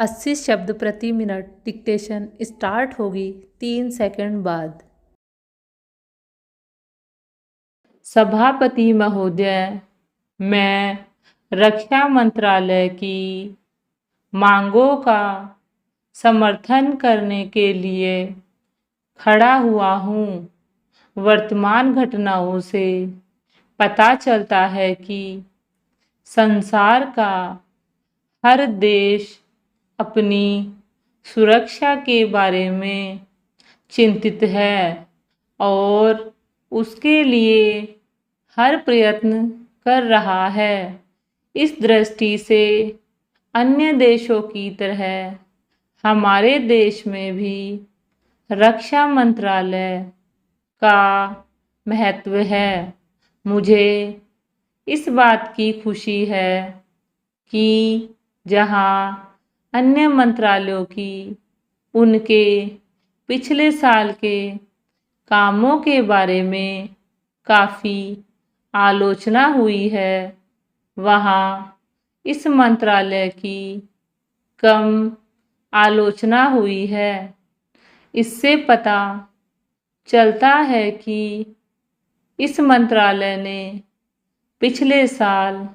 80 शब्द प्रति minute. Dictation start होगी 3 सेकंड बाद। सभापति महोदय, मैं रक्षा मंत्रालय की मांगों का समर्थन करने के लिए खड़ा हुआ हूँ। वर्तमान घटनाओं से पता चलता है कि संसार का हर देश अपनी सुरक्षा के बारे में चिंतित है और उसके लिए हर प्रयत्न कर रहा है। इस दृष्टि से अन्य देशों की तरह हमारे देश में भी रक्षा मंत्रालय का महत्व है। मुझे इस बात की खुशी है कि जहां अन्य मंत्रालयों की उनके पिछले साल के कामों के बारे में काफ़ी आलोचना हुई है, वहाँ इस मंत्रालय की कम आलोचना हुई है। इससे पता चलता है कि इस मंत्रालय ने पिछले साल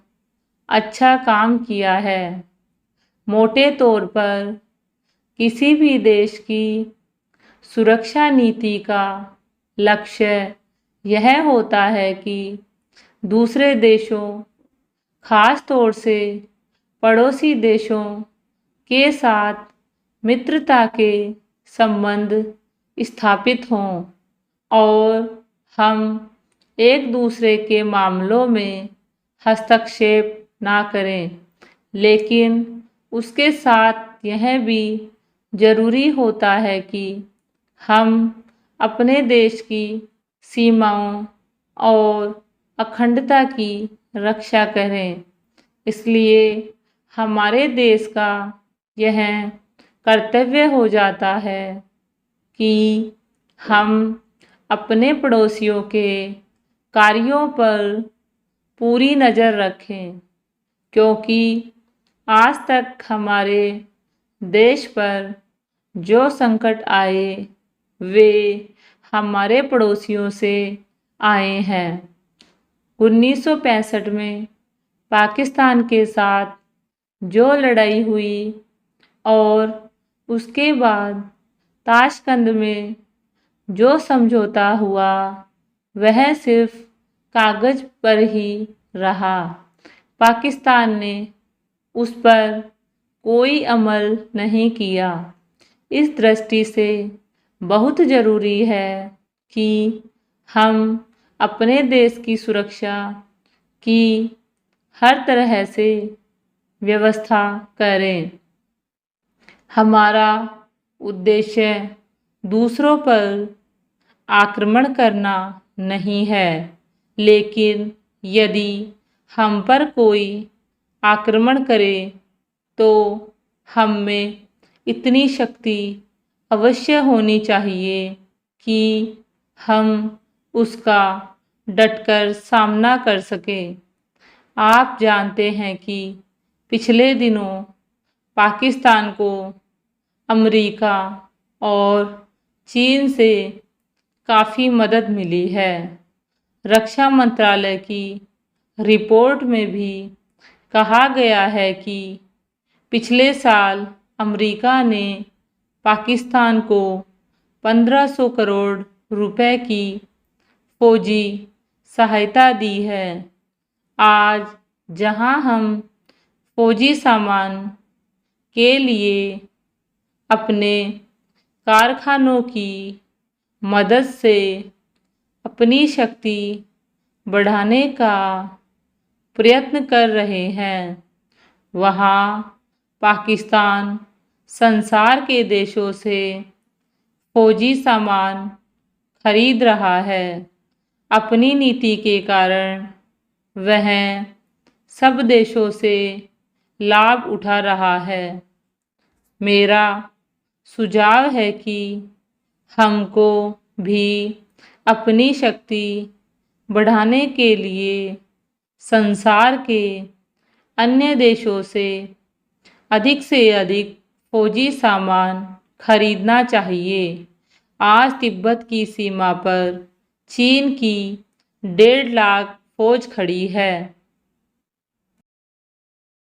अच्छा काम किया है। मोटे तौर पर किसी भी देश की सुरक्षा नीति का लक्ष्य यह होता है कि दूसरे देशों, खास तौर से पड़ोसी देशों के साथ मित्रता के संबंध स्थापित हों और हम एक दूसरे के मामलों में हस्तक्षेप ना करें। लेकिन उसके साथ यह भी जरूरी होता है कि हम अपने देश की सीमाओं और अखंडता की रक्षा करें। इसलिए हमारे देश का यह कर्तव्य हो जाता है कि हम अपने पड़ोसियों के कार्यों पर पूरी नज़र रखें, क्योंकि आज तक हमारे देश पर जो संकट आए वे हमारे पड़ोसियों से आए हैं। 1965 में पाकिस्तान के साथ जो लड़ाई हुई और उसके बाद ताशकंद में जो समझौता हुआ वह सिर्फ कागज़ पर ही रहा। पाकिस्तान ने उस पर कोई अमल नहीं किया। इस दृष्टि से बहुत ज़रूरी है कि हम अपने देश की सुरक्षा की हर तरह से व्यवस्था करें। हमारा उद्देश्य दूसरों पर आक्रमण करना नहीं है, लेकिन यदि हम पर कोई आक्रमण करे तो हम में इतनी शक्ति अवश्य होनी चाहिए कि हम उसका डटकर सामना कर सकें। आप जानते हैं कि पिछले दिनों पाकिस्तान को अमेरिका और चीन से काफ़ी मदद मिली है। रक्षा मंत्रालय की रिपोर्ट में भी कहा गया है कि पिछले साल अमेरिका ने पाकिस्तान को 1500 करोड़ रुपए की फौजी सहायता दी है। आज जहां हम फौजी सामान के लिए अपने कारखानों की मदद से अपनी शक्ति बढ़ाने का प्रयत्न कर रहे हैं, वहाँ पाकिस्तान संसार के देशों से फौजी सामान खरीद रहा है। अपनी नीति के कारण वह सब देशों से लाभ उठा रहा है। मेरा सुझाव है कि हमको भी अपनी शक्ति बढ़ाने के लिए संसार के अन्य देशों से अधिक फौजी सामान खरीदना चाहिए। आज तिब्बत की सीमा पर चीन की 1.5 लाख फौज खड़ी है।